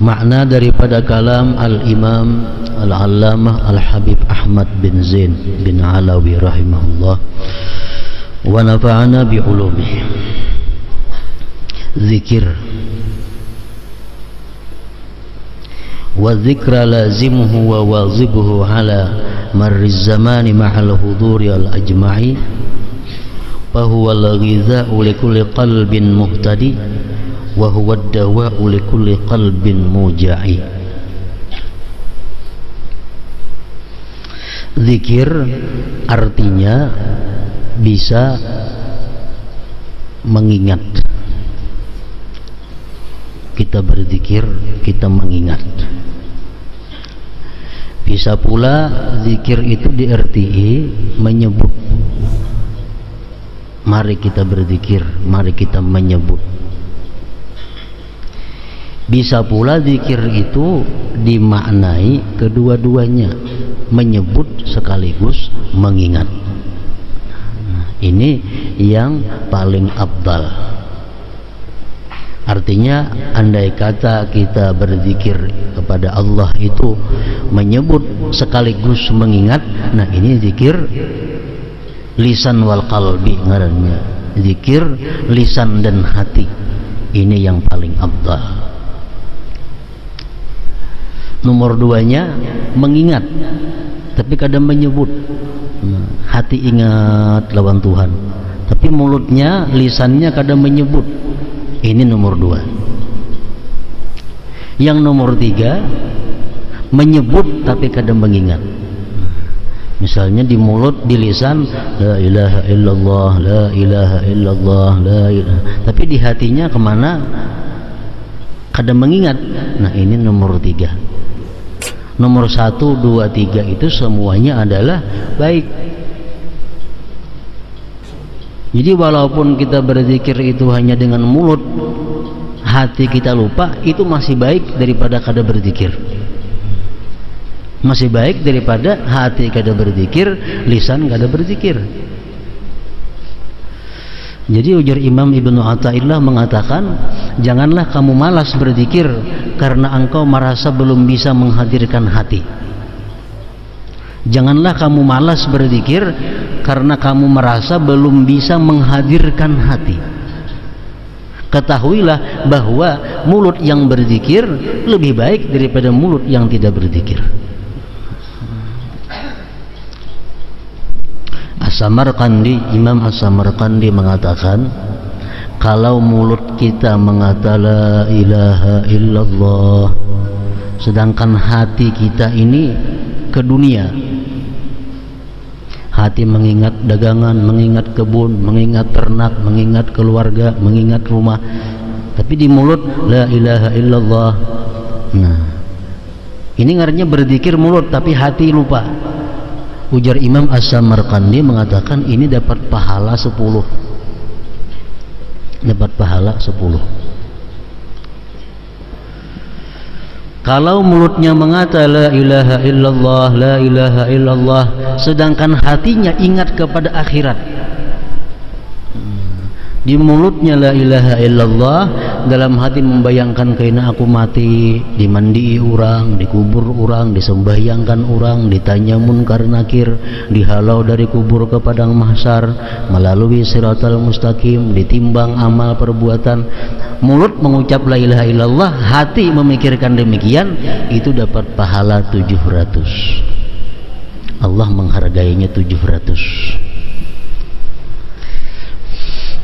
Makna daripada kalam Al-Imam Al-Allamah Al-Habib Ahmad bin Zain bin Alawi rahimahullah wa nafa'ana bi'ulumihi. Zikir wa dzikra lazimuhu wa wazibuhu ala marriz zamani ma'al huduri al-ajma'i fa huwa al-ghidha'u likulli qalbin muhtadi wa huwa ad-dawa'u likulli qalbin muja'i. Zikir artinya bisa mengingat. Kita berzikir, kita mengingat. Bisa pula zikir itu diartikan menyebut. Mari kita berzikir, mari kita menyebut. Bisa pula zikir itu dimaknai kedua-duanya, menyebut sekaligus mengingat. Ini yang paling afdal. Artinya andai kata kita berzikir kepada Allah itu menyebut sekaligus mengingat, nah ini zikir lisan wal qalbi ngarannya. Zikir lisan dan hati. Ini yang paling afdal. Nomor duanya mengingat, tapi kadang menyebut. Hati ingat lawan Tuhan, tapi mulutnya, lisannya kadang menyebut. Ini nomor dua. Yang nomor tiga, menyebut tapi kadang mengingat. Misalnya di mulut, di lisan, la ilaha illallah, la ilaha illallah, la ilaha. Tapi di hatinya kemana? Kadang mengingat. Nah ini nomor tiga. Nomor 1, 2, 3 itu semuanya adalah baik. Jadi walaupun kita berzikir itu hanya dengan mulut, hati kita lupa, itu masih baik daripada kada berzikir. Masih baik daripada hati kada berzikir, lisan kada berzikir. Jadi ujar Imam Ibnu Athaillah mengatakan, janganlah kamu malas berzikir karena engkau merasa belum bisa menghadirkan hati. Janganlah kamu malas berzikir karena kamu merasa belum bisa menghadirkan hati. Ketahuilah bahwa mulut yang berzikir lebih baik daripada mulut yang tidak berzikir. As-Samarqandi, Imam As-Samarqandi mengatakan, kalau mulut kita mengata la ilaha illallah, sedangkan hati kita ini ke dunia, hati mengingat dagangan, mengingat kebun, mengingat ternak, mengingat keluarga, mengingat rumah, tapi di mulut la ilaha illallah. Nah, ini artinya berzikir mulut tapi hati lupa. Ujar Imam As-Samarqandi mengatakan ini dapat pahala 10. Dapat pahala 10. Kalau mulutnya mengata la ilaha illallah, la ilaha illallah, sedangkan hatinya ingat kepada akhirat. Di mulutnya la ilaha illallah, dalam hati membayangkan kaina aku mati, dimandii orang, dikubur orang, disembahyangkan orang, ditanya munkar nakir, dihalau dari kubur ke padang mahsyar, melalui siratal mustaqim, ditimbang amal perbuatan. Mulut mengucap la ilaha illallah, hati memikirkan demikian, itu dapat pahala 700. Allah menghargainya 700.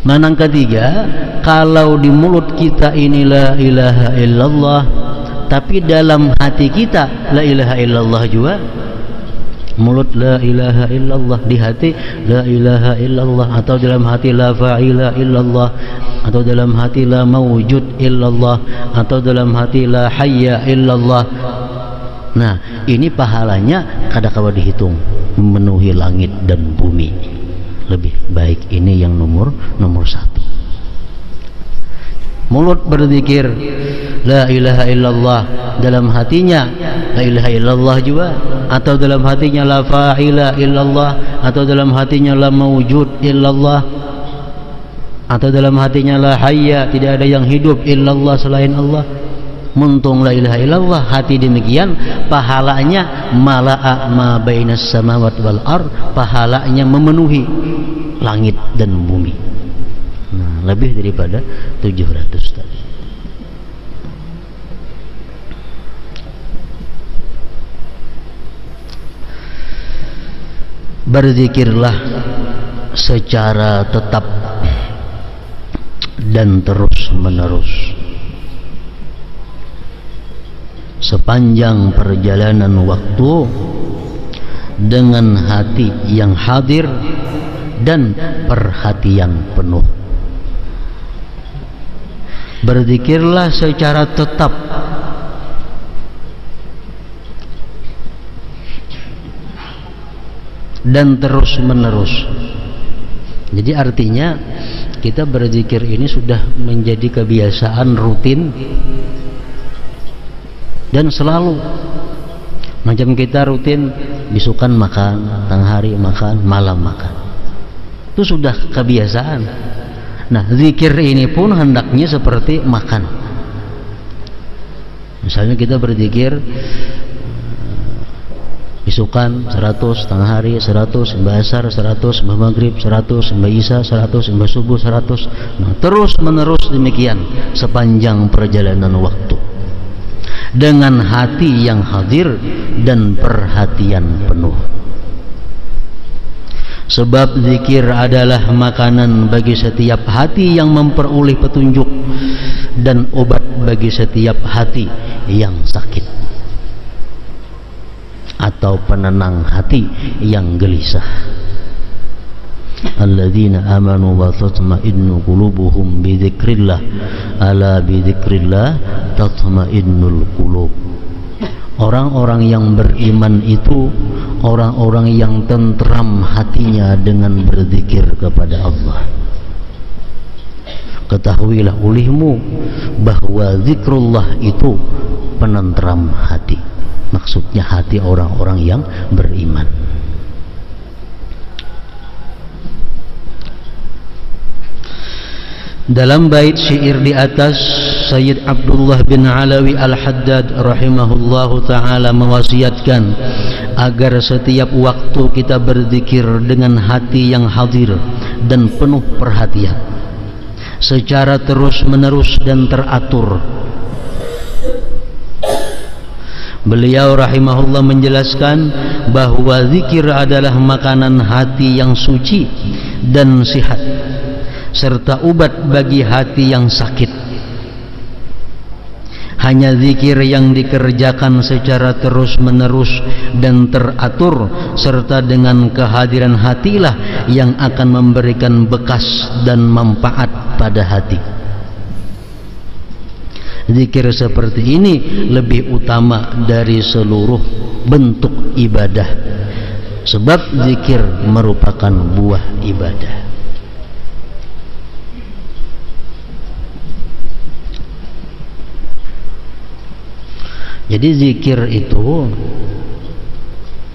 Nah, yang ketiga, kalau di mulut kita ini la ilaha illallah, tapi dalam hati kita la ilaha illallah juga. Mulut la ilaha illallah, di hati la ilaha illallah, atau dalam hati la fa'ila illallah, atau dalam hati la mawjud illallah, atau dalam hati la hayya illallah. Nah, ini pahalanya kadang-kadang dihitung memenuhi langit dan bumi. Lebih baik ini yang nomor 1. Mulut berzikir la ilaha illallah, dalam hatinya la ilaha illallah juga, atau dalam hatinya la fa'ila illallah, atau dalam hatinya la mawjud illallah, atau dalam hatinya la hayya, tidak ada yang hidup illallah selain Allah. Muntung la ilaha illallah, hati demikian, pahalanya mala'a ma bainas samawati wal ard, pahalanya memenuhi langit dan bumi. Nah, lebih daripada 700 tadi. Berzikirlah secara tetap dan terus menerus sepanjang perjalanan waktu dengan hati yang hadir dan perhatian penuh. Berzikirlah secara tetap dan terus menerus. Jadi artinya kita berzikir ini sudah menjadi kebiasaan rutin dan selalu. Macam kita rutin bisukan makan, tengah hari makan, malam makan, itu sudah kebiasaan. Nah, zikir ini pun hendaknya seperti makan. Misalnya kita berzikir bisukan 100, tengah hari 100, sembah asar 100, sembah maghrib 100, sembah isya 100, sembah subuh 100. Nah, terus menerus demikian sepanjang perjalanan waktu dengan hati yang hadir dan perhatian penuh. Sebab zikir adalah makanan bagi setiap hati yang memperoleh petunjuk dan obat bagi setiap hati yang sakit atau penenang hati yang gelisah. Alladzina amanu wa tatma'innu qulubuhum bi dzikrillah, ala bi dzikrillah tatma'innul qulub. Orang-orang yang beriman itu orang-orang yang tentram hatinya dengan berzikir kepada Allah. Ketahuilah olehmu bahwa zikrullah itu penentram hati. Maksudnya hati orang-orang yang beriman. Dalam bait syair di atas, Sayyid Abdullah bin Alawi Al-Haddad rahimahullahu ta'ala mewasiatkan agar setiap waktu kita berzikir dengan hati yang hadir dan penuh perhatian secara terus menerus dan teratur. Beliau rahimahullah menjelaskan bahwa zikir adalah makanan hati yang suci dan sihat serta obat bagi hati yang sakit. Hanya zikir yang dikerjakan secara terus menerus dan teratur serta dengan kehadiran hatilah yang akan memberikan bekas dan manfaat pada hati. Zikir seperti ini lebih utama dari seluruh bentuk ibadah, sebab zikir merupakan buah ibadah. Jadi zikir itu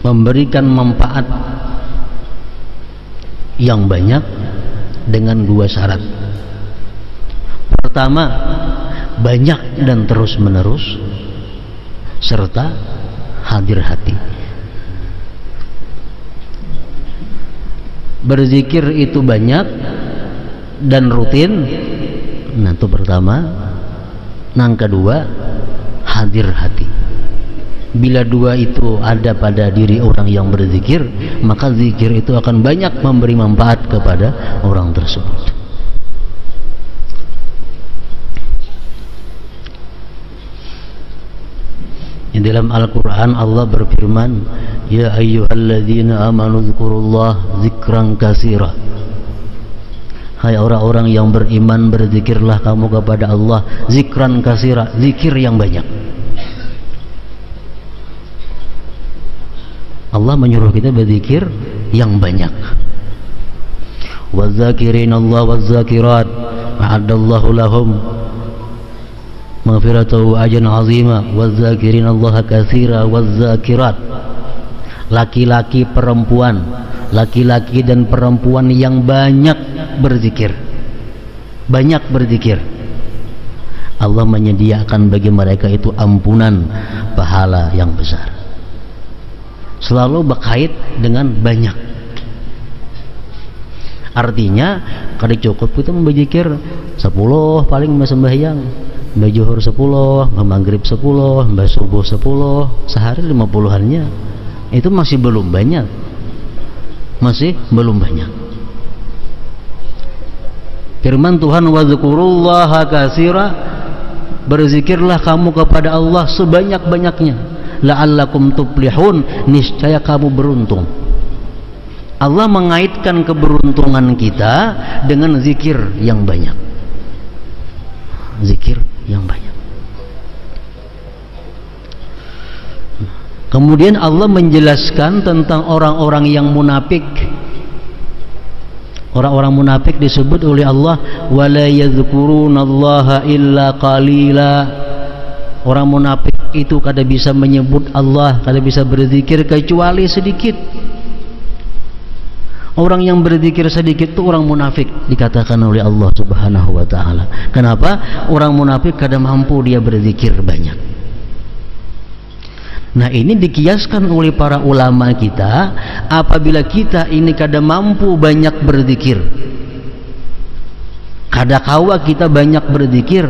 memberikan manfaat yang banyak dengan dua syarat. Pertama, banyak dan terus menerus serta hadir hati. Berzikir itu banyak dan rutin. Nah, itu pertama. Yang kedua, hadir hati. Bila dua itu ada pada diri orang yang berzikir, maka zikir itu akan banyak memberi manfaat kepada orang tersebut. Dalam Al-Quran Allah berfirman, ya ayyuhalladzina amanu dzkurullah dzikran katsira. Hai orang-orang yang beriman, berzikirlah kamu kepada Allah zikran katsira, zikir yang banyak. Allah menyuruh kita berzikir yang banyak. Wazzakirinallah wazzakirat a'addallahu lahum maghfiratahu ajran azima wazzakirinallah katsira wazzakirat. Laki-laki perempuan, laki-laki dan perempuan yang banyak berzikir, banyak berzikir. Allah menyediakan bagi mereka itu ampunan pahala yang besar. Selalu berkait dengan banyak. Artinya kada cukup kita membazikir 10 paling sembahyang, mbah zuhur 10, mbah maghrib 10, mbah subuh 10, sehari 50-annya. Itu masih belum banyak. Masih belum banyak. Firman Tuhan, wa dzkurullaha katsira, berzikirlah kamu kepada Allah sebanyak-banyaknya, la'allakum tuflihun, niscaya kamu beruntung. Allah mengaitkan keberuntungan kita dengan zikir yang banyak. Zikir yang banyak. Kemudian Allah menjelaskan tentang orang-orang yang munafik. Orang-orang munafik disebut oleh Allah, wala yadhkurunallaha illa qalila. Orang munafik itu kada bisa menyebut Allah, kada bisa berzikir kecuali sedikit. Orang yang berzikir sedikit itu orang munafik, dikatakan oleh Allah Subhanahu wa taala. Kenapa? Orang munafik kada mampu dia berzikir banyak. Nah, ini dikiaskan oleh para ulama kita, apabila kita ini kada mampu banyak berzikir, kada kawa kita banyak berzikir,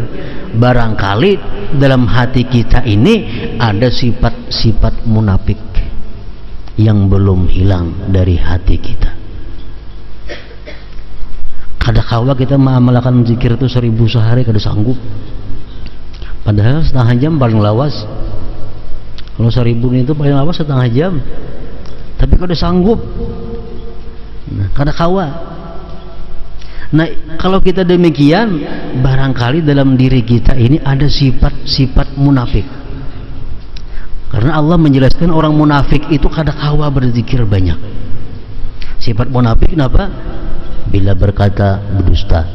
barangkali dalam hati kita ini ada sifat-sifat munafik yang belum hilang dari hati kita. Kada kawa kita mengamalkan zikir itu 1000 sehari kada sanggup, padahal setengah jam paling lawas. Kalau 1000 itu paling lawas setengah jam, tapi kada sanggup. Nah, kada kawa. Nah, kalau kita demikian, barangkali dalam diri kita ini ada sifat-sifat munafik. Karena Allah menjelaskan orang munafik itu kada kawa berzikir banyak. Sifat munafik kenapa? Bila berkata berdusta,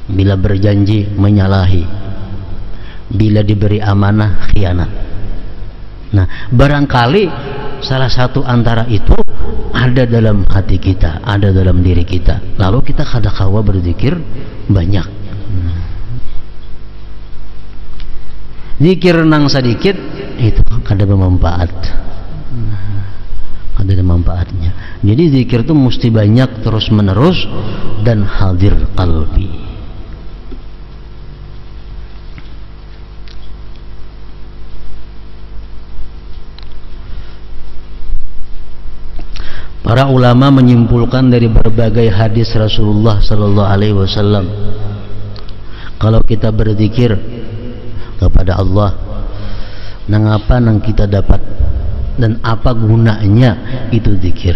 bila berjanji menyalahi, bila diberi amanah khianat. Nah, barangkali salah satu antara itu ada dalam hati kita, ada dalam diri kita, lalu kita kada kawa berzikir banyak. Zikir nang sedikit itu kada bermanfaat, kada ada manfaatnya. Jadi zikir itu mesti banyak, terus menerus, dan hadir qalbi. Para ulama menyimpulkan dari berbagai hadis Rasulullah sallallahu alaihi wasallam, kalau kita berzikir kepada Allah, nang apa nang kita dapat dan apa gunanya itu zikir.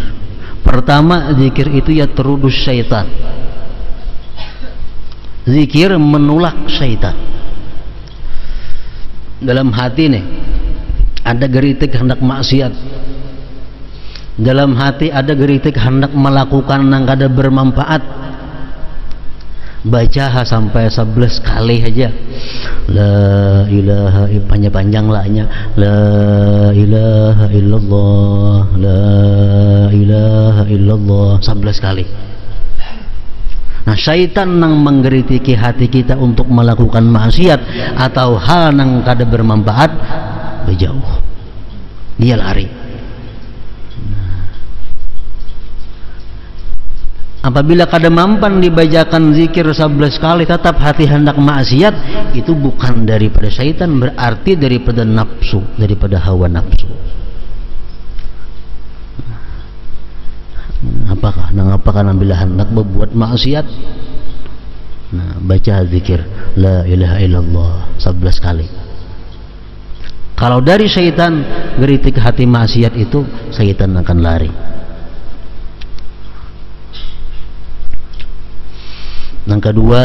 Pertama, zikir itu ya terudus syaitan. Zikir menolak syaitan. Dalam hati nih ada geritik hendak maksiat, dalam hati ada geritik hendak melakukan yang kada bermanfaat, baca sampai 11 kali aja la ilaha, panjang-panjang lahnya, la ilaha illallah, la ilaha illallah 11 kali. Nah, syaitan nang menggeritiki hati kita untuk melakukan maksiat atau hal nang kada bermanfaat, berjauh, dia lari. Apabila kada mampan dibacakan zikir 11 kali tetap hati hendak maksiat, itu bukan daripada syaitan, berarti daripada nafsu, daripada hawa nafsu. Apakah bila hendak berbuat maksiat, nah, baca zikir la ilaha illallah 11 kali. Kalau dari syaitan geritik hati maksiat itu, syaitan akan lari. Yang kedua,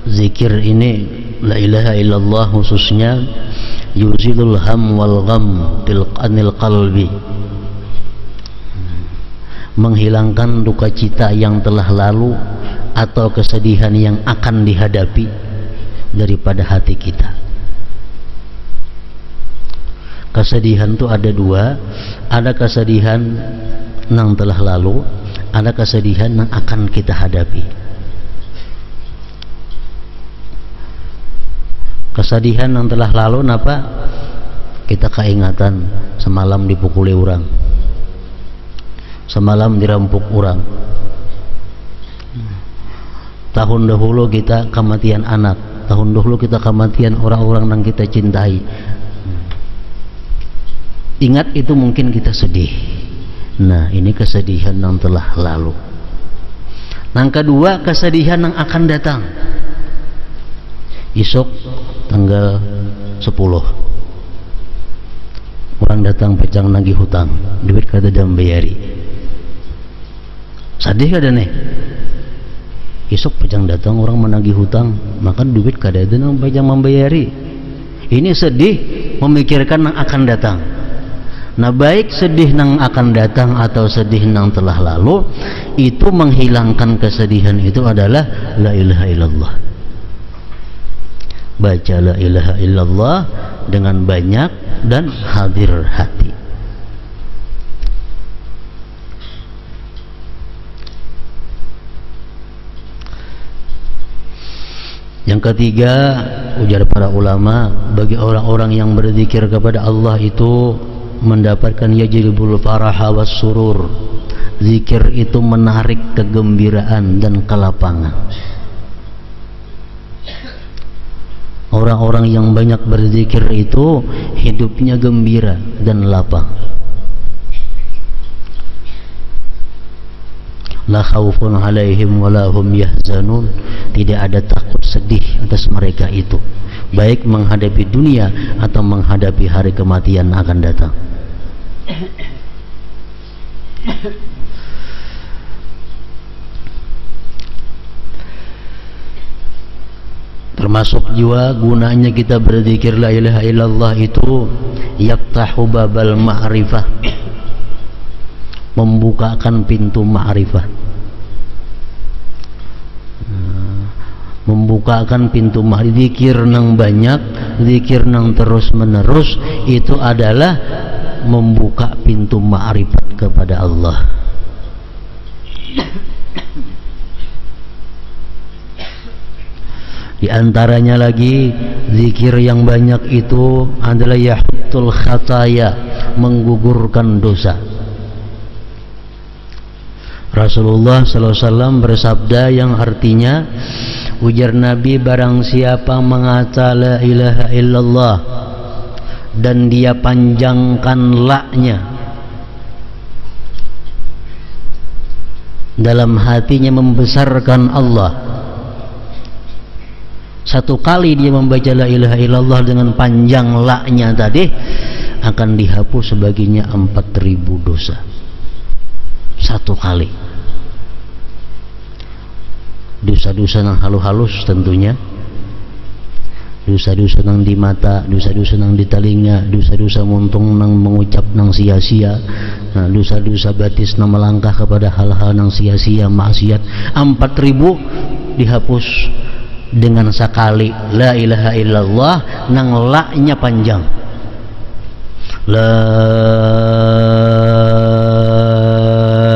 zikir ini la ilaha illallah khususnya yuzilul ham wal gham tilqanil qalbi, menghilangkan duka cita yang telah lalu atau kesedihan yang akan dihadapi daripada hati kita. Kesedihan itu ada dua, ada kesedihan yang telah lalu, ada kesedihan yang akan kita hadapi. Kesedihan yang telah lalu napa? Kita keingatan semalam dipukuli orang, semalam dirampok orang, tahun dahulu kita kematian anak, tahun dahulu kita kematian orang-orang yang kita cintai. Ingat itu mungkin kita sedih. Nah, ini kesedihan yang telah lalu. Yang kedua, kesedihan yang akan datang. Esok tanggal 10 orang datang pecang nagih hutang, duit kada jam bayari. Sedih kada nih? Esok pecang datang orang menagih hutang, maka duit kada ada nang pecang membayari. Ini sedih memikirkan yang akan datang. Nah, baik sedih nang akan datang atau sedih nang telah lalu, itu menghilangkan kesedihan itu adalah la ilaha illallah. Baca la ilaha illallah dengan banyak dan hadir hati. Yang ketiga, ujar para ulama, bagi orang-orang yang berzikir kepada Allah itu mendapatkan yajlibul faraha was surur. Zikir itu menarik kegembiraan dan kelapangan. Orang-orang yang banyak berzikir itu hidupnya gembira dan lapang. La khaufun alaihim wala hum yahzanun. Tidak ada takut sedih atas mereka itu, baik menghadapi dunia atau menghadapi hari kematian akan datang. Termasuk juga gunanya kita berzikir la ilaha illallah itu yaftahu babal ma'rifah, membukakan pintu ma'rifah, membukakan pintu ma'rifah. Zikir nang banyak, zikir nang terus menerus, itu adalah membuka pintu ma'rifat kepada Allah. Di antaranya lagi, zikir yang banyak itu adalah yahuttul khataya, menggugurkan dosa. Rasulullah SAW bersabda yang artinya, ujar Nabi, barang siapa mengata la ilaha illallah dan dia panjangkan la-nya, dalam hatinya membesarkan Allah. Satu kali dia membaca la ilaha illallah dengan panjang la-nya tadi, akan dihapus sebagiannya 4.000 dosa. Satu kali. Dosa-dosa yang halus-halus tentunya, dosa-dosa nang di mata, dosa-dosa nang di telinga, dosa-dosa muntung nang mengucap nang sia-sia, nah, dosa-dosa batis nang melangkah kepada hal-hal nang sia-sia, maksiat, 4.000 dihapus dengan sekali la ilaha illallah nang la-nya panjang. La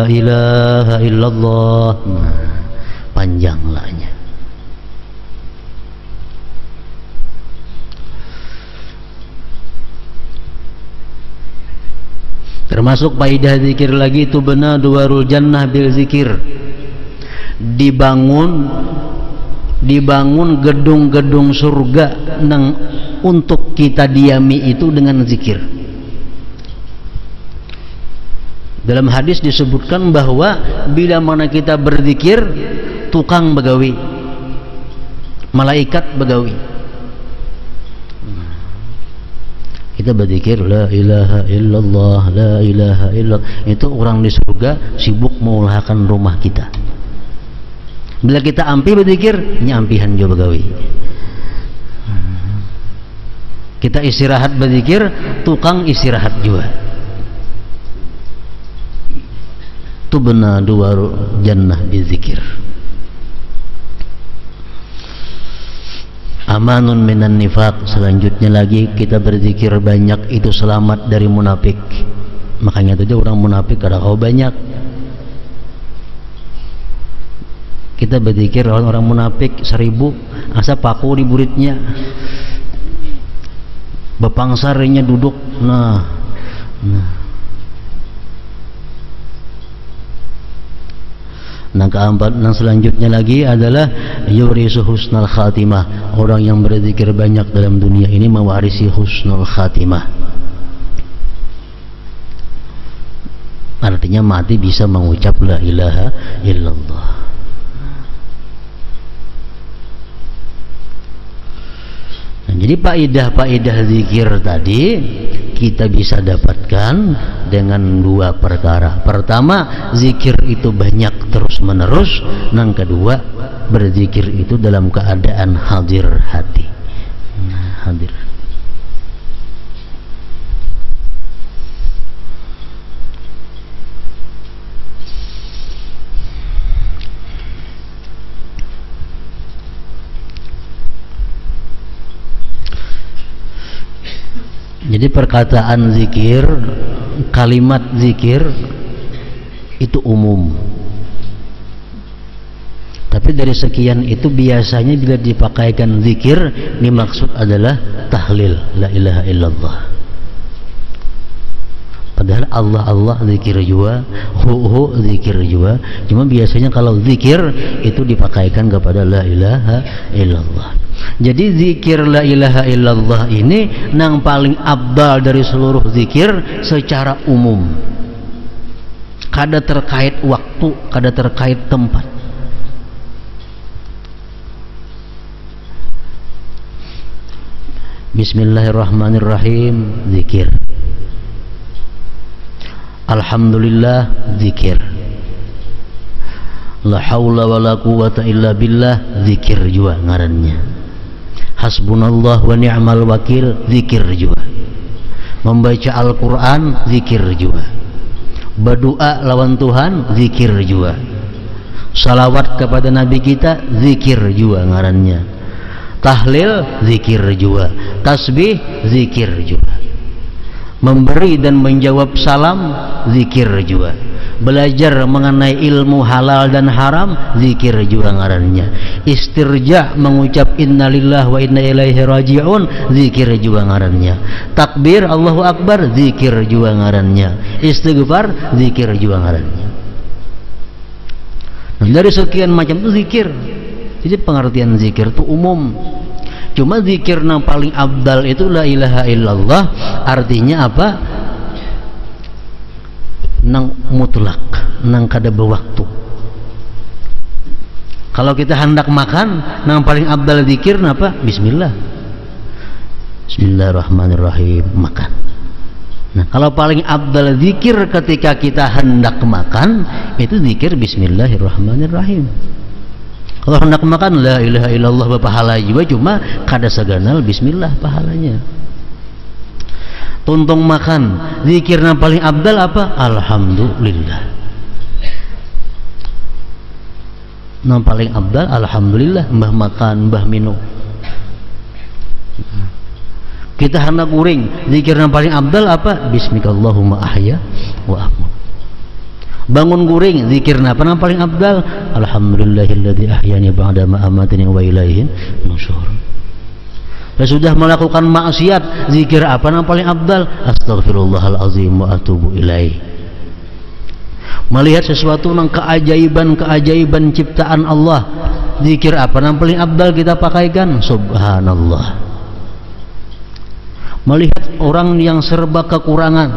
ilaha illallah, nah, panjang la-nya. Termasuk faidah zikir lagi itu benar duwarul jannah bil zikir. Dibangun gedung-gedung surga untuk kita diami itu dengan zikir. Dalam hadis disebutkan bahwa bila mana kita berzikir, tukang begawi, malaikat begawi. Kita berzikir la ilaha illallah, la ilaha illallah, itu orang di surga sibuk mengulahkan rumah kita. Bila kita ampi berzikir, nyampihan juga begawi. Kita istirahat berzikir, tukang istirahat juga. Itu benar dua jannah bizikir. Amanun minan nifaq. Selanjutnya lagi kita berzikir banyak itu selamat dari munafik. Makanya itu orang munafik kada kau banyak. Kita berzikir orang munafik 1000 asa paku di buritnya. bepangsarinya duduk. Nah. Nah, keempat, yang selanjutnya lagi adalah yurisu husnul khatimah. Orang yang berzikir banyak dalam dunia ini mewarisi husnul khatimah. Artinya mati bisa mengucap la ilaha illallah. Nah, jadi faedah zikir tadi kita bisa dapatkan dengan dua perkara. Pertama, zikir itu banyak terus menerus. Yang kedua, berzikir itu dalam keadaan hadir hati. Hadir. Jadi perkataan zikir, kalimat zikir itu umum. Tapi dari sekian itu biasanya bila dipakaikan zikir, dimaksud adalah tahlil, la ilaha illallah. Padahal Allah Allah zikir juga, hu zikir juga. Cuma biasanya kalau zikir itu dipakaikan kepada la ilaha illallah. Jadi zikir la ilaha illallah ini yang paling abdal dari seluruh zikir secara umum. Kada terkait waktu, kada terkait tempat. Bismillahirrahmanirrahim, zikir. Alhamdulillah, zikir. La haula wa la quwata illa billah, zikir juga ngarannya. Hasbunallah wa ni'mal wakil, zikir juga. Membaca Al-Quran, zikir juga. Berdoa lawan Tuhan, zikir juga. Salawat kepada Nabi kita, zikir juga ngarannya. Tahlil, zikir juga. Tasbih, zikir juga. Memberi dan menjawab salam, zikir juga. Belajar mengenai ilmu halal dan haram, zikir juga ngarannya. Istirja, mengucap innalillah wa inna ilaihi raji'un, zikir juga ngarannya. Takbir Allahu Akbar, zikir juga ngarannya. Istighfar, zikir juga ngarannya. Nah, dari sekian macam itu zikir. Jadi pengertian zikir itu umum. Cuma zikir yang paling abdal itu la ilaha illallah. Artinya apa? Nang mutlak, nang kada berwaktu. Kalau kita hendak makan, nang paling abdal zikir apa? Bismillah. Bismillahirrahmanirrahim, makan. Nah, kalau paling abdal zikir ketika kita hendak makan, itu zikir Bismillahirrahmanirrahim. Kalau hendak makan la ilaha illallah berpahala juga, cuma kada seganal bismillah pahalanya. Tuntung makan, zikirnya paling abdal apa? Alhamdulillah. Yang paling abdal alhamdulillah, mbah makan, mbah minum. Kita hendak guring, zikirnya paling abdal apa? Bismikallahumma ahya wa amut. Bangun guring, zikirnya apa yang paling abdal? Alhamdulillahilladzi ahyani ba'da ma amatani wa ilaihin nusyur. Dan sudah melakukan maksiat, zikir apa yang paling abdal? Astaghfirullahalazim wa atubu ilaih. Melihat sesuatu yang keajaiban ciptaan Allah, zikir apa yang paling abdal kita pakaikan? Subhanallah. Melihat orang yang serba kekurangan,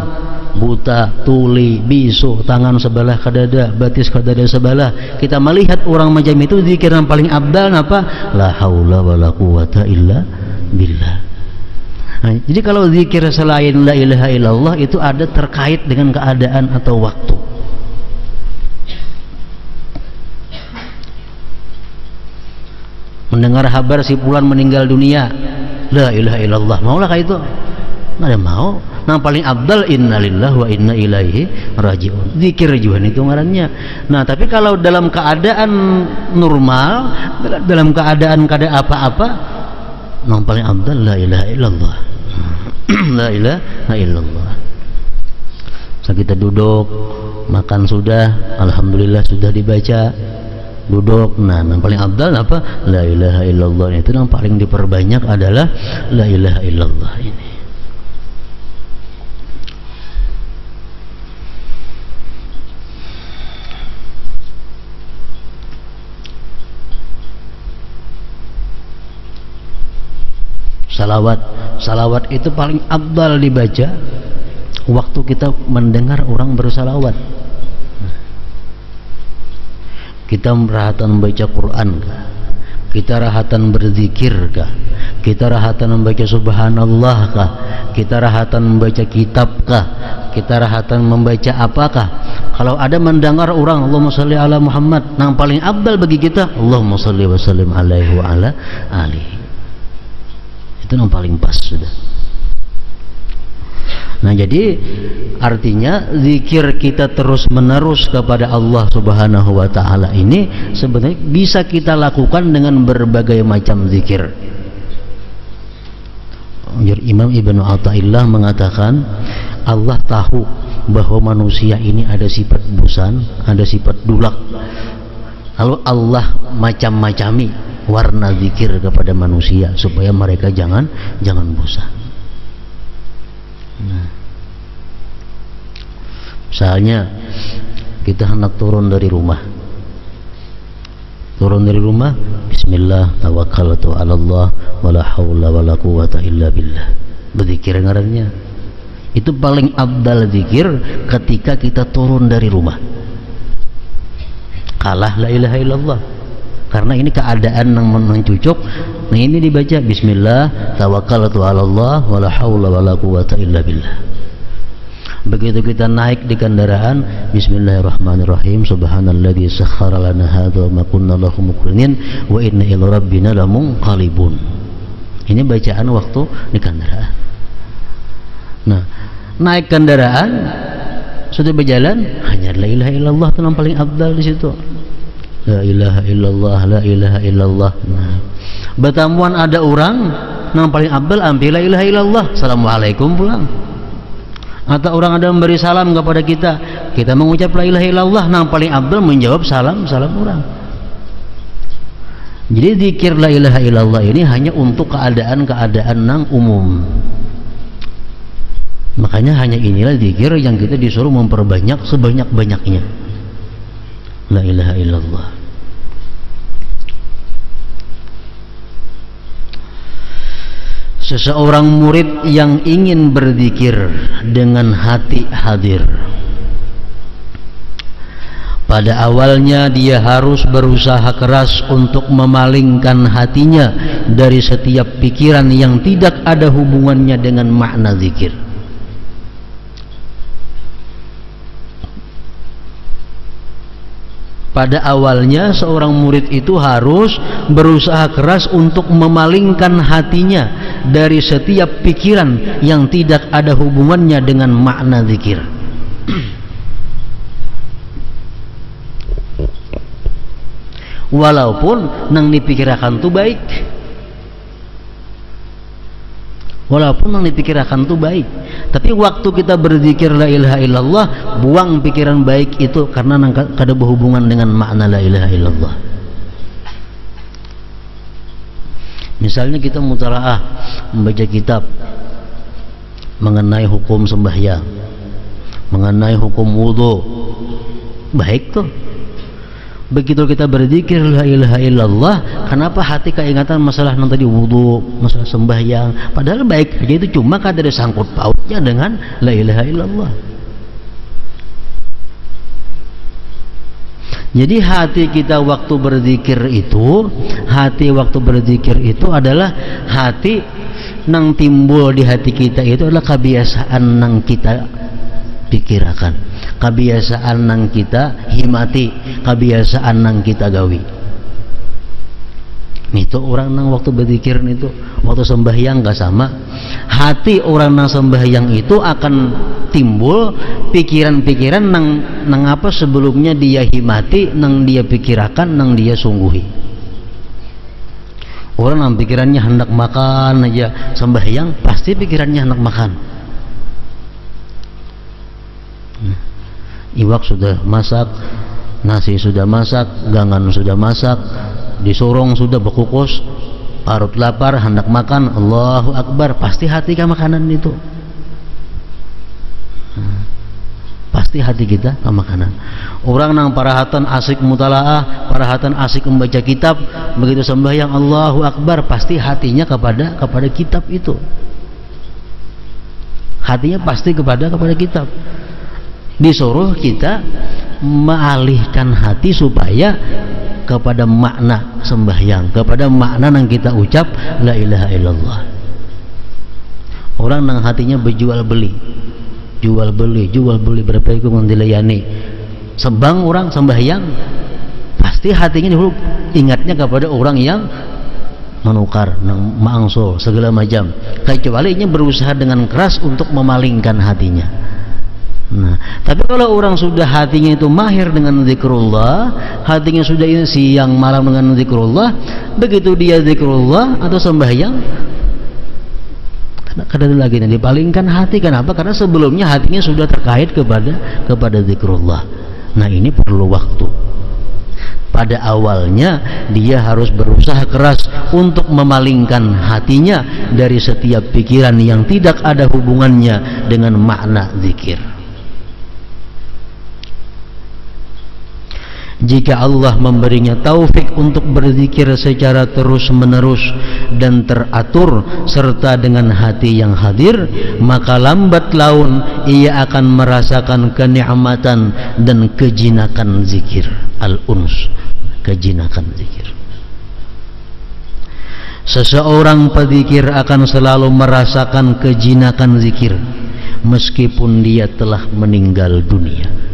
buta, tuli, bisu, tangan sebelah ke dada, batis ke dada sebelah, kita melihat orang macam itu, zikir yang paling abdal apa? La haula wa la quwata illa billah. Nah, jadi kalau zikir selain la ilaha illallah itu ada terkait dengan keadaan atau waktu. Mendengar kabar si fulan meninggal dunia, la ilaha illallah, maulah kayak itu? Nggak ada mau. Yang paling abdal innalillahi wa inna ilaihi raji'un, zikir juga itu ngarannya. Nah, tapi kalau dalam keadaan normal, dalam keadaan kada apa-apa, yang paling abdal la ilaha illallah. La ilaha illallah. So, kita duduk, makan sudah, alhamdulillah sudah dibaca, duduk. Nah, yang paling abdal apa? La ilaha illallah. Itu yang paling diperbanyak adalah la ilaha illallah ini. Salawat itu paling afdal dibaca waktu kita mendengar orang bersalawat. Kita merahatan membaca Quran kah? Kita rahatan berzikir kah? Kita rahatan membaca subhanallah kah? Kita rahatan membaca kitab kah? Kita rahatan membaca apakah? Kalau ada mendengar orang Allahumma sholli ala Muhammad, yang paling afdal bagi kita Allahumma sholli wa sallim alaihi wa ala alihi. Itu yang paling pas sudah. Nah, jadi artinya zikir kita terus menerus kepada Allah Subhanahu wa ta'ala ini sebenarnya bisa kita lakukan dengan berbagai macam zikir. Imam Ibnu Athaillah mengatakan Allah tahu bahwa manusia ini ada sifat bosan, ada sifat dulak. Lalu Allah macam-macami warna zikir kepada manusia supaya mereka jangan bosan. Nah, misalnya kita hendak turun dari rumah, bismillah tawakkaltu 'ala Allah wala haula wala quwwata illa billah. Berzikir ngarannya. Itu paling afdal zikir ketika kita turun dari rumah. Kalah la ilaha illallah. Karena ini keadaan yang mencucuk. Nah, ini dibaca bismillah tawakkaltu 'ala Allah wala haula wala quwwata illa billah. Begitu kita naik di kendaraan, bismillahirrahmanirrahim, subhanalladzi sakhkhara lana hadza wa ma kunna lahu muqrinin wa inna ila rabbina lamunqalibun. Ini bacaan waktu di kendaraan. Nah, naik kendaraan sudah berjalan, hanya la ilaha illallah itu yang paling afdal di situ. La ilaha illallah, la ilaha illallah. Nah, bertamuan ada orang yang paling afdal ambil la ilaha illallah, assalamualaikum pulang. Atau orang ada memberi salam kepada kita mengucap la ilaha illallah, yang paling afdal menjawab salam orang. Jadi zikir la ilaha illallah ini hanya untuk keadaan-keadaan yang umum. Makanya hanya inilah zikir yang kita disuruh memperbanyak sebanyak-banyaknya. La ilaha illallah. Seseorang murid yang ingin berzikir dengan hati hadir, pada awalnya dia harus berusaha keras untuk memalingkan hatinya dari setiap pikiran yang tidak ada hubungannya dengan makna zikir. Pada awalnya seorang murid itu harus berusaha keras untuk memalingkan hatinya dari setiap pikiran yang tidak ada hubungannya dengan makna zikir. Walaupun nang dipikirkan tuh baik, tapi waktu kita berzikir la ilaha illallah, buang pikiran baik itu karena kada berhubungan dengan makna la ilaha illallah. Misalnya kita mutalaah membaca kitab mengenai hukum sembahyang, mengenai hukum wudu, baik tuh. Begitu kita berzikir la ilaha illallah, kenapa hati keingatan masalah yang tadi wudu, masalah sembahyang, padahal baik aja itu, cuma kada ada sangkut pautnya dengan la ilaha illallah. Jadi hati kita waktu berzikir itu adalah hati nang timbul di hati kita itu adalah kebiasaan nang kita pikirkan, kebiasaan nang kita himati, kebiasaan nang kita gawi. Itu orang nang waktu berzikir itu, waktu sembahyang gak sama. Hati orang nang sembahyang itu akan timbul pikiran-pikiran nang apa sebelumnya dia himati, nang dia pikirkan, nang dia sungguhi. Orang nang pikirannya hendak makan aja, sembahyang pasti pikirannya hendak makan. Iwak sudah masak, nasi sudah masak, gangan sudah masak, disorong sudah berkukus, parut lapar hendak makan, Allahu Akbar, pasti hati ke makanan itu. Pas pasti hati kita ke makanan. Orang nang parahatan asik mutalaah, parahatan asik membaca kitab, begitu sembahyang Allahu Akbar, pasti hatinya kepada kitab itu. Hatinya pasti kepada kitab. Disuruh kita mengalihkan hati supaya kepada makna sembahyang, kepada makna yang kita ucap la ilaha illallah. Orang nang hatinya berjual beli, jual beli berpegang dilayani. Sembang orang sembahyang, pasti hatinya dulu ingatnya kepada orang yang menukar, nang maangsul segala macam. Kecuali ini berusaha dengan keras untuk memalingkan hatinya. Nah, tapi kalau orang sudah hatinya itu mahir dengan zikrullah, hatinya sudah siang malam dengan zikrullah, begitu dia zikrullah atau sembahyang, kadang lagi dipalingkan hati. Kenapa? Karena sebelumnya hatinya sudah terkait kepada zikrullah. Nah, ini perlu waktu. Pada awalnya dia harus berusaha keras untuk memalingkan hatinya dari setiap pikiran yang tidak ada hubungannya dengan makna zikir. Jika Allah memberinya taufik untuk berzikir secara terus-menerus dan teratur serta dengan hati yang hadir, maka lambat laun ia akan merasakan kenikmatan dan kejinakan zikir. Al-uns, kejinakan zikir. Seseorang pedzikir akan selalu merasakan kejinakan zikir meskipun dia telah meninggal dunia.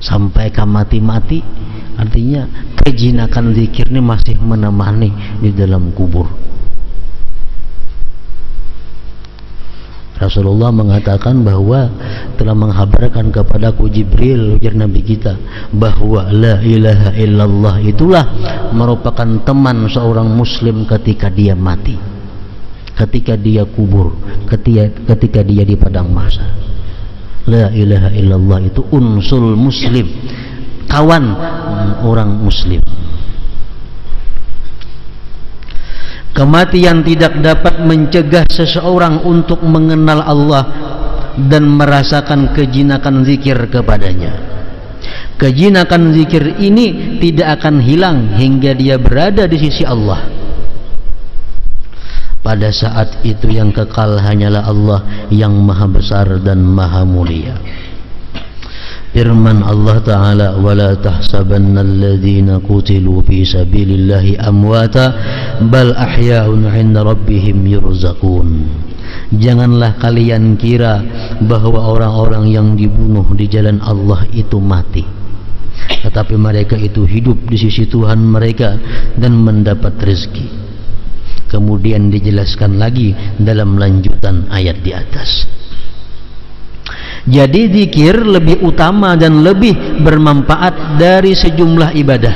Sampai ke mati-mati, artinya kejinakan zikir ini masih menemani di dalam kubur. Rasulullah mengatakan bahwa telah menghabarkan kepadaku Jibril, ujar Nabi kita, bahwa la ilaha illallah itulah merupakan teman seorang muslim ketika dia mati, ketika dia kubur, ketika dia di padang mahsyar. La ilaha illallah itu unsul muslim, kawan orang muslim. Kematian tidak dapat mencegah seseorang untuk mengenal Allah dan merasakan kejinakan zikir kepadanya. Kejinakan zikir ini tidak akan hilang hingga dia berada di sisi Allah. Pada saat itu yang kekal hanyalah Allah yang maha besar dan maha mulia. Firman Allah Ta'ala, وَلَا تَحْسَبَنَّ الَّذِينَ قُتِلُوا فِي سَبِيلِ اللَّهِ أَمْوَاتًا بَلْ أَحْيَاءٌ عِنْدَ رَبِّهِمْ يُرْزَقُونَ. Janganlah kalian kira bahwa orang-orang yang dibunuh di jalan Allah itu mati, tetapi mereka itu hidup di sisi Tuhan mereka dan mendapat rezeki. Kemudian dijelaskan lagi dalam lanjutan ayat di atas. Jadi zikir lebih utama dan lebih bermanfaat dari sejumlah ibadah.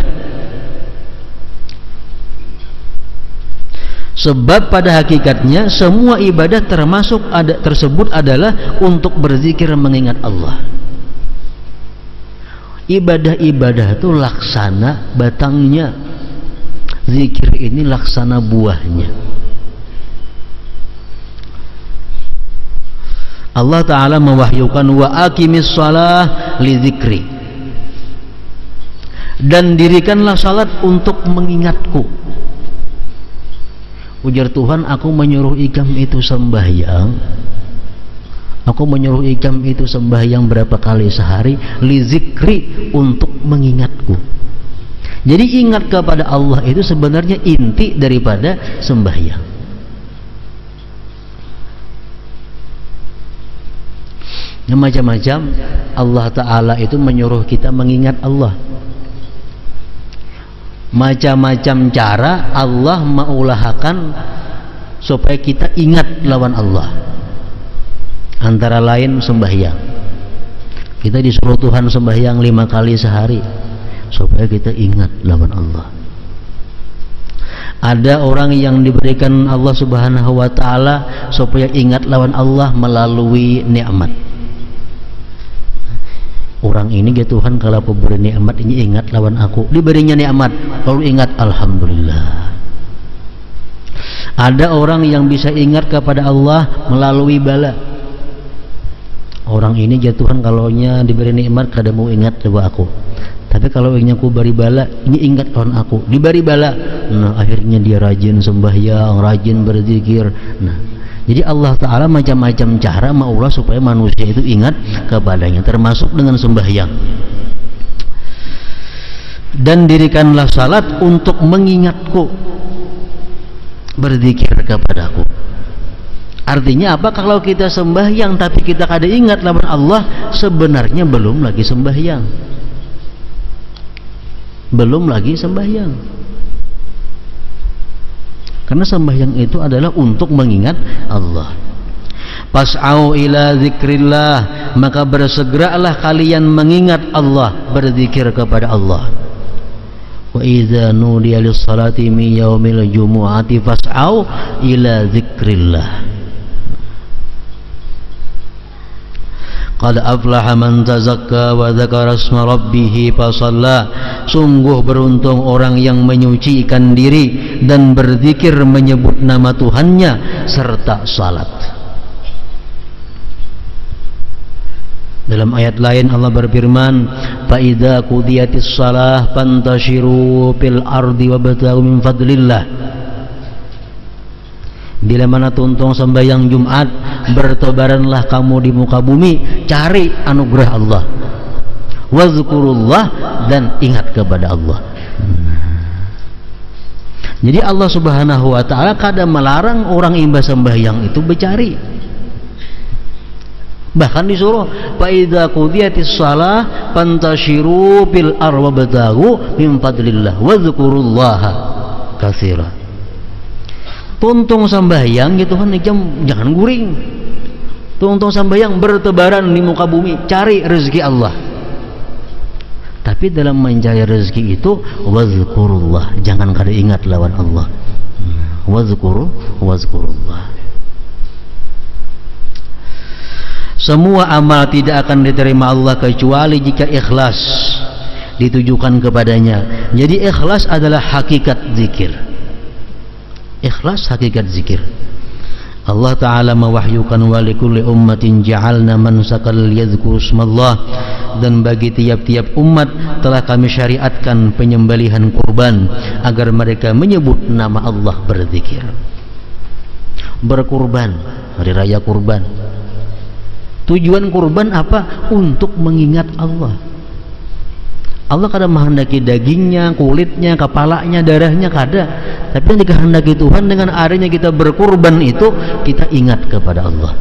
Sebab pada hakikatnya semua ibadah tersebut adalah untuk berzikir mengingat Allah. Ibadah-ibadah itu laksana batangnya, zikir ini laksana buahnya. Allah Ta'ala mewahyukan wa aqimis shalah li dzikri, dan dirikanlah salat untuk mengingatku. Ujar Tuhan, aku menyuruh ikam itu sembahyang, aku menyuruh ikam itu sembahyang berapa kali sehari, li dzikri, untuk mengingatku. Jadi ingat kepada Allah itu sebenarnya inti daripada sembahyang. Macam-macam Allah Ta'ala itu menyuruh kita mengingat Allah. Macam-macam cara Allah mengulahakan supaya kita ingat lawan Allah. Antara lain sembahyang. Kita disuruh Tuhan sembahyang 5 kali sehari supaya kita ingat lawan Allah. Ada orang yang diberikan Allah Subhanahu wa Ta'ala supaya ingat lawan Allah melalui nikmat. Orang ini ya Tuhan, kalau aku beri nikmat ini ingat lawan aku, diberinya nikmat lalu ingat alhamdulillah. Ada orang yang bisa ingat kepada Allah melalui bala. orang ini jatuhan kalaunya diberi nikmat kada mau ingat coba aku, tapi kalau ingin aku bari bala ini ingat kawan aku diberi bala. Nah akhirnya dia rajin sembahyang, rajin berzikir. Nah jadi Allah Ta'ala macam-macam cara maulah supaya manusia itu ingat kepadanya, termasuk dengan sembahyang. Dan dirikanlah salat untuk mengingatku, berzikir kepadaku. Artinya apa? Kalau kita sembahyang tapi kita kada ingat lawan Allah, sebenarnya belum lagi sembahyang, belum lagi sembahyang. Karena sembahyang itu adalah untuk mengingat Allah. Pas'au ila zikrillah, maka bersegeralah kalian mengingat Allah, berzikir kepada Allah. Wa idza nudiya lis-salati min yaumil jumu'ati fas'au ila zikrillah. Qad aflaha man tazakka wa dzakara isma rabbih fasalla. Sungguh beruntung orang yang menyucikan diri dan berzikir menyebut nama Tuhannya serta salat. Dalam ayat lain Allah berfirman, fa idza qudiyatis shalah fantashiru fil ardi wabtaghu min fadlillah. Bila mana tuntung sembahyang Jumat, bertebaranlah kamu di muka bumi, cari anugerah Allah. Wazkurullah, dan ingat kepada Allah. Jadi Allah Subhanahu wa ta'ala kadang melarang orang imba sembahyang itu bercari. Bahkan disuruh fa idza qudiyatis shalah fantashiru fil ardi wabtaghu min fadlillah wazkurullaha katsira. Tuntung sambayang gitu kan, jangan guring. Tuntung sambayang bertebaran di muka bumi, cari rezeki Allah. Tapi dalam mencari rezeki itu wazkurullah, jangan kada ingat lawan Allah. Wazkurullah. Semua amal tidak akan diterima Allah kecuali jika ikhlas ditujukan kepadanya. Jadi ikhlas adalah hakikat zikir. Ikhlas hakikat zikir. Allah Ta'ala mewahyukan wa likulli ummatin ja'alna mansakal yadhkuru ismallah, dan bagi tiap-tiap umat telah kami syariatkan penyembelihan kurban agar mereka menyebut nama Allah, berzikir. Berkurban, hari raya kurban. Tujuan kurban apa? Untuk mengingat Allah. Allah kadang menghendaki dagingnya, kulitnya, kepalanya, darahnya kada. Tapi yang dikehendaki Tuhan dengan adanya kita berkurban itu, kita ingat kepada Allah.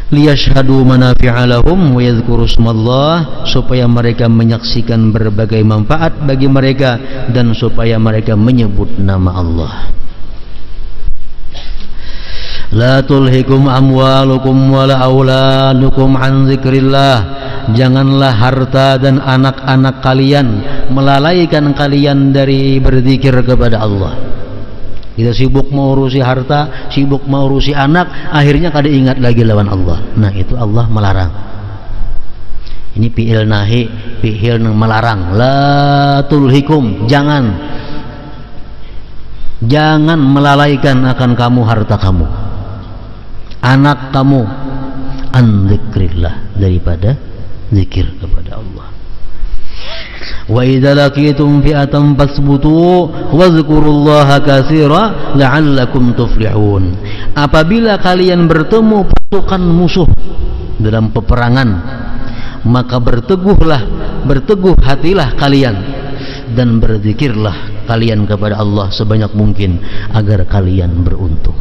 Liyashhadu manafi'a lahum wa yadhkuru ismallah, supaya mereka menyaksikan berbagai manfaat bagi mereka dan supaya mereka menyebut nama Allah. La tulhikum amwalukum wala auladukum an zikrillah. Janganlah harta dan anak-anak kalian melalaikan kalian dari berzikir kepada Allah. Kita sibuk mengurusi harta, sibuk mengurusi anak, akhirnya kada ingat lagi lawan Allah. Nah itu Allah melarang. Ini fi'il nahi, fi'il melarang. La tulhikum, jangan melalaikan akan kamu harta kamu, anak kamu, an zikrillah, daripada zikir kepada Allah. Wa idza laqitum fi'atan fasbutu wazkurullaha katsira la'allakum tuflihun. Apabila kalian bertemu pasukan musuh dalam peperangan, maka berteguh hatilah kalian dan berzikirlah kalian kepada Allah sebanyak mungkin agar kalian beruntung.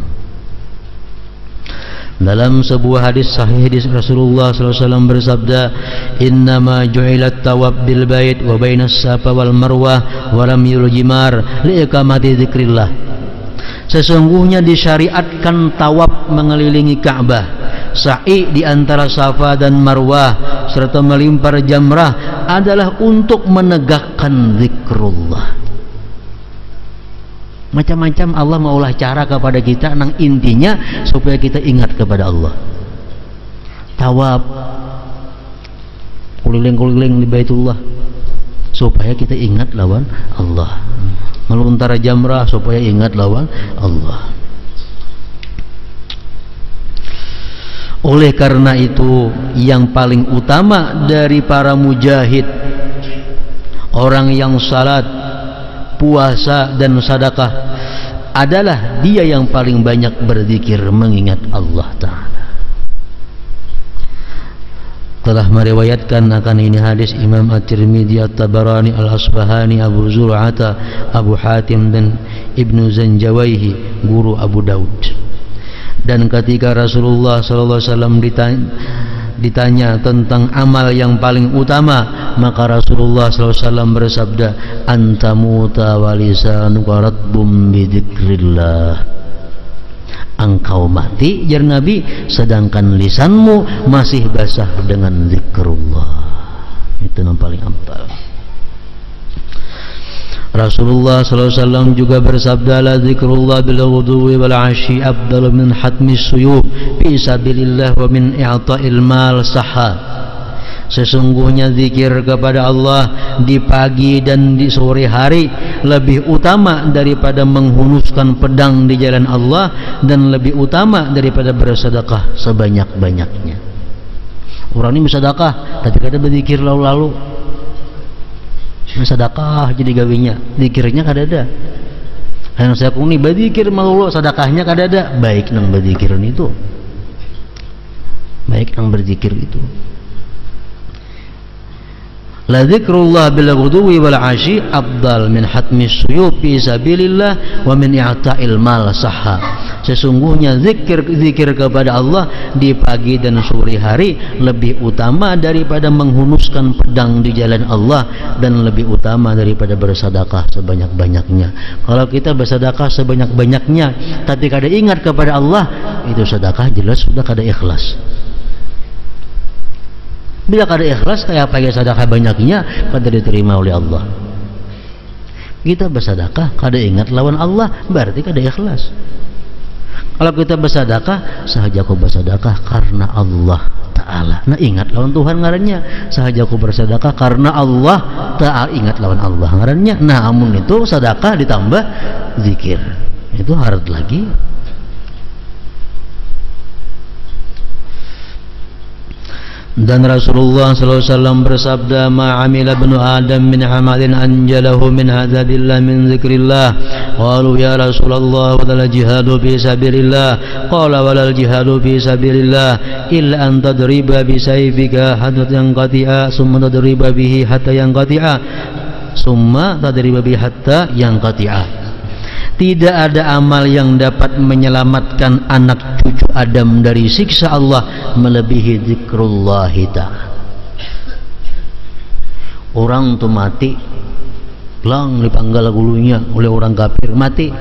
Dalam sebuah hadis sahih Rasulullah SAW bersabda, innama ju'ilat tawab bil bait wa bainas safa wal marwah wa lam yuljimar liiqamati dzikrillah. Sesungguhnya disyariatkan tawab mengelilingi Ka'bah, sa'i di antara Safa dan Marwah serta melimpar jamrah adalah untuk menegakkan zikrullah. Macam-macam Allah maulah cara kepada kita, nang intinya supaya kita ingat kepada Allah. Tawab, keliling-keliling di Baitullah supaya kita ingat lawan Allah. Melontar jamrah supaya ingat lawan Allah. Oleh karena itu, yang paling utama dari para mujahid, orang yang salat, puasa dan sedekah, adalah dia yang paling banyak berzikir mengingat Allah Ta'ala. Telah meriwayatkan akan ini hadis Imam At-Tirmidzi, At-Tabarani, Al-Asbahani, Abu Zur'ata, Abu Hatim dan Ibnu Zanjawaihi, guru Abu Daud. Dan ketika Rasulullah SAW ditanya tentang amal yang paling utama, maka Rasulullah SAW bersabda, anta muta walisanuka ratbum bidzikrillah. Engkau mati, jar Nabi, sedangkan lisanmu masih basah dengan zikrullah. Itu yang paling afdal. Rasulullah SAW juga bersabda, la zikrullah bil ghudwi wal ashi afdalu min hatmis suyub fi sabilillah wa min i'ta'il mal sahha. Sesungguhnya zikir kepada Allah di pagi dan di sore hari lebih utama daripada menghunuskan pedang di jalan Allah, dan lebih utama daripada bersedekah sebanyak-banyaknya. Orang ini bersedekah tapi kada berzikir lalu-lalu. Sedekah jadi gawinya, zikirnya kada ada. Yang saya kuni berzikir malu, sedekahnya kada ada. Baik nang berzikiran itu, baik nang berzikir itu. La zikrullah bil ghudwi wal ashi afdal min hatmis suyub fi sabilillah wa min i'ta'il mal sahha. Sesungguhnya zikir kepada Allah di pagi dan sore hari lebih utama daripada menghunuskan pedang di jalan Allah, dan lebih utama daripada bersedekah sebanyak-banyaknya. Kalau kita bersedekah sebanyak-banyaknya tapi kada ingat kepada Allah, itu sedekah jelas sudah kada ikhlas. Bila kada ikhlas, kayak apa ya sedekah banyaknya, kada diterima oleh Allah. Kita bersedekah kada ingat lawan Allah, berarti kada ikhlas. Kalau kita bersedekah, sahaja aku bersedekah karena Allah Ta'ala, nah ingat lawan Tuhan ngarannya. Sahaja aku bersedekah karena Allah Ta'ala, ingat lawan Allah ngarannya. Nah amun itu sedekah ditambah zikir, itu harus lagi. Dan Rasulullah SAW bersabda, ma'amila ibnu Adam min amalin anjalahu min hadadillah min zikrillah. Qalu ya Rasulullah walal jihadu fi sabilillah. Qala walal jihadu fi sabilillah illa an tadriba bisayfika hatta yanqati'a summa tadriba bihi hatta yanqati'a summa tadriba bihi hatta yanqati'a. Tidak ada amal yang dapat menyelamatkan anak cucu Adam dari siksa Allah melebihi zikrullah ta'ala. Orang tu mati lang dipanggal gulunya oleh orang kafir, mati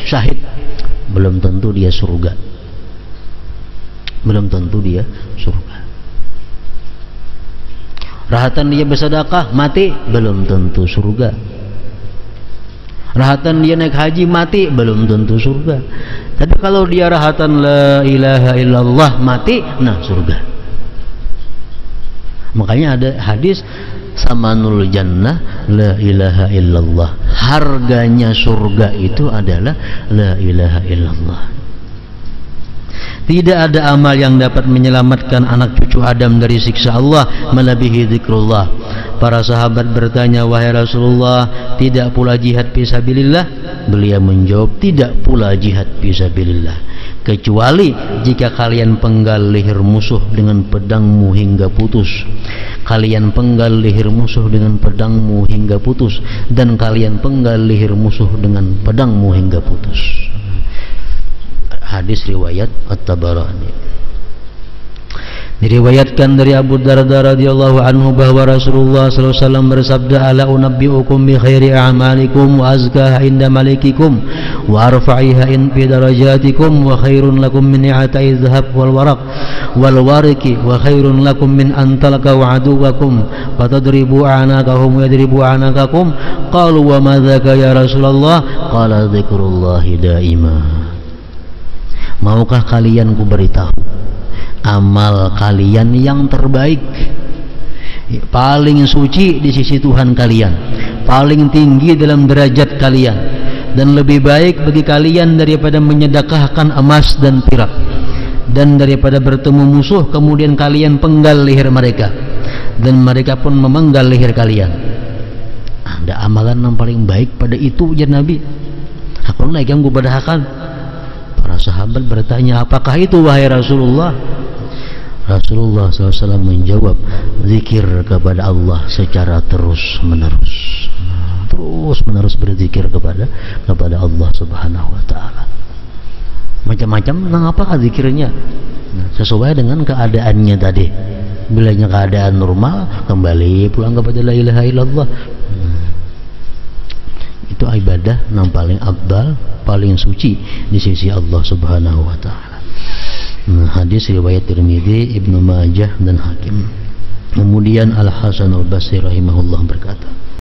syahid, belum tentu dia surga. Belum tentu dia surga. Rahatan dia bersedekah, mati, belum tentu surga. Rahatan dia naik haji, mati, belum tentu surga. Tapi kalau dia rahatan la ilaha illallah, mati, nah surga. Makanya ada hadis samanul jannah la ilaha illallah. Harganya surga itu adalah la ilaha illallah. Tidak ada amal yang dapat menyelamatkan anak cucu Adam dari siksa Allah melebihi zikrullah. Para sahabat bertanya, wahai Rasulullah, tidak pula jihad fisabilillah? Beliau menjawab, tidak pula jihad fisabilillah, kecuali jika kalian penggal leher musuh dengan pedangmu hingga putus. Kalian penggal leher musuh dengan pedangmu hingga putus, dan kalian penggal leher musuh dengan pedangmu hingga putus. Hadis riwayat At-Tabarani. Diriwayatkan dari Abu Darda radhiyallahu anhu bahwa Rasulullah SAW bersabda, ala unabbiukum bi khairi a'malikum wa azkaha inda malikikum wa arfa'iha in fi darajatikum wa khairun lakum min i'ata'i dhahab wal waraq wal wariki wa khairun lakum min an talaqaw aduwakum wa tadribu a'naqahum wa yadribu a'naqakum. Qalu wa ma dzaka ya Rasulullah? Qala dzikrullahi daimah. Maukah kalian ku beritahu amal kalian yang terbaik, paling suci di sisi Tuhan kalian, paling tinggi dalam derajat kalian, dan lebih baik bagi kalian daripada menyedekahkan emas dan perak, dan daripada bertemu musuh kemudian kalian penggal leher mereka dan mereka pun memenggal leher kalian. Ada amalan yang paling baik pada itu ujar Nabi. Hakun naik yang gubadahakan. Para sahabat bertanya, apakah itu wahai Rasulullah? Rasulullah SAW menjawab, zikir kepada Allah secara terus menerus berzikir kepada Allah Subhanahu wa ta'ala. Macam-macam tentang apakah zikirnya, sesuai dengan keadaannya tadi. Bilanya keadaan normal, kembali pulang kepada la ilaha illallah. Itu ibadah yang paling afdal, paling suci di sisi Allah Subhanahu wa ta'ala. Hadis riwayat Tirmidzi, Ibnu Majah dan Hakim. Kemudian Al Hasan Al Basri rahimahullah berkata,